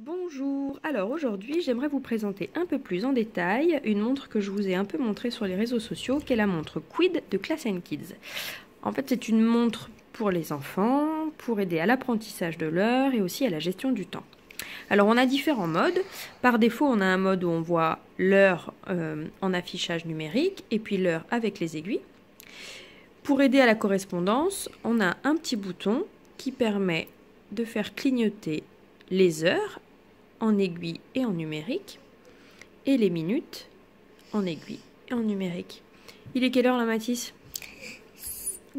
Bonjour, alors aujourd'hui j'aimerais vous présenter un peu plus en détail une montre que je vous ai un peu montrée sur les réseaux sociaux, qui est la montre Quid de Class & Kids. En fait c'est une montre pour les enfants, pour aider à l'apprentissage de l'heure et aussi à la gestion du temps. Alors on a différents modes, par défaut on a un mode où on voit l'heure en affichage numérique et puis l'heure avec les aiguilles. Pour aider à la correspondance, on a un petit bouton qui permet de faire clignoter les heures en aiguille et en numérique, et les minutes en aiguille et en numérique. Il est quelle heure là, Mathis?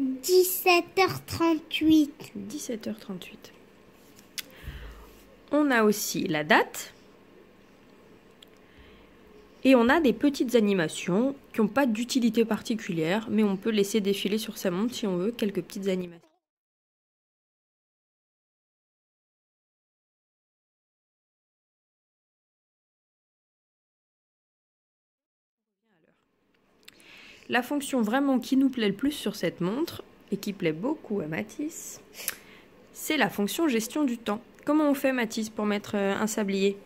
17h38. 17h38. On a aussi la date. Et on a des petites animations qui n'ont pas d'utilité particulière, mais on peut laisser défiler sur sa montre si on veut quelques petites animations. La fonction vraiment qui nous plaît le plus sur cette montre, et qui plaît beaucoup à Mathis, c'est la fonction gestion du temps. Comment on fait, Mathis, pour mettre un sablier?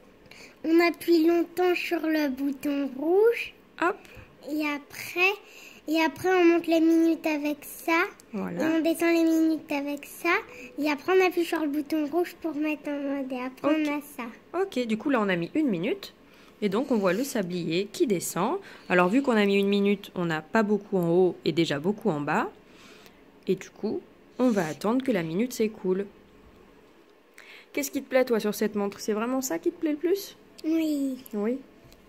On appuie longtemps sur le bouton rouge. Hop. Et après on monte les minutes avec ça. Voilà. Et on descend les minutes avec ça. Et après on appuie sur le bouton rouge pour mettre en mode. Et après on a ça. Ok, du coup là on a mis 1 minute. Et donc on voit le sablier qui descend. Alors vu qu'on a mis 1 minute, on n'a pas beaucoup en haut et déjà beaucoup en bas. Et du coup, on va attendre que la minute s'écoule. Qu'est-ce qui te plaît toi sur cette montre? C'est vraiment ça qui te plaît le plus? Oui. Oui.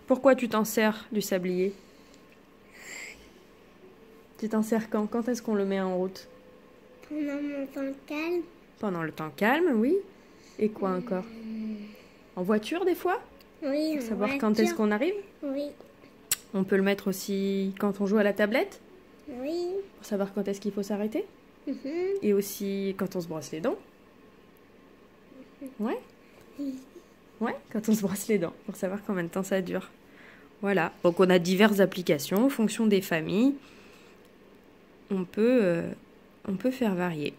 Pourquoi tu t'en sers du sablier? Tu t'en sers quand? Quand est-ce qu'on le met en route? Pendant mon temps calme. Pendant le temps calme, oui. Et quoi encore? En voiture des fois? Oui. Pour savoir quand est-ce qu'on arrive? Oui. On peut le mettre aussi quand on joue à la tablette? Oui. Pour savoir quand est-ce qu'il faut s'arrêter? Et aussi quand on se brosse les dents? Ouais? Ouais, quand on se brosse les dents, pour savoir combien de temps ça dure. Voilà, donc on a diverses applications en fonction des familles. On peut faire varier.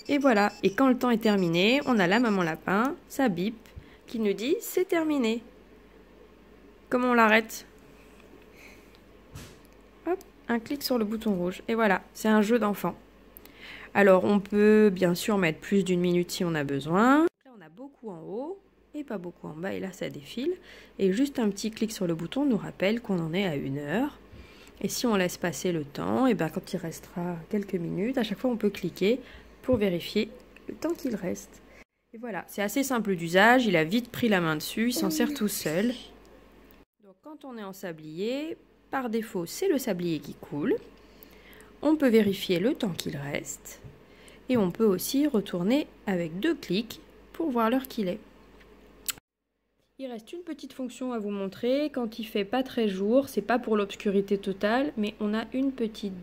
Et voilà, et quand le temps est terminé, on a la maman lapin, ça bip, qui nous dit c'est terminé. Comment on l'arrête? Hop, un clic sur le bouton rouge. Et voilà, c'est un jeu d'enfant. Alors on peut bien sûr mettre plus d'1 minute si on a besoin. Là on a beaucoup en haut et pas beaucoup en bas, et là ça défile. Et juste un petit clic sur le bouton nous rappelle qu'on en est à 1 heure. Et si on laisse passer le temps, et bien quand il restera quelques minutes, à chaque fois on peut cliquer pour vérifier le temps qu'il reste. Et voilà, c'est assez simple d'usage, il a vite pris la main dessus, il s'en sert tout seul. Donc quand on est en sablier, par défaut c'est le sablier qui coule. On peut vérifier le temps qu'il reste. Et on peut aussi retourner avec 2 clics pour voir l'heure qu'il est. Il reste une petite fonction à vous montrer. Quand il fait pas très jour, c'est pas pour l'obscurité totale, mais on a une petite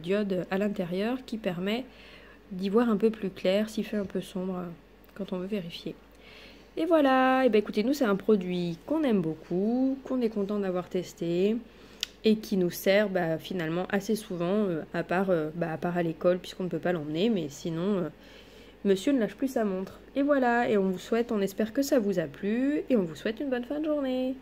diode à l'intérieur qui permet d'y voir un peu plus clair s'il fait un peu sombre quand on veut vérifier. Et voilà, et bien écoutez, nous c'est un produit qu'on aime beaucoup, qu'on est content d'avoir testé et qui nous sert finalement assez souvent, à part à l'école puisqu'on ne peut pas l'emmener, mais sinon monsieur ne lâche plus sa montre. Et voilà, et on espère que ça vous a plu et on vous souhaite une bonne fin de journée.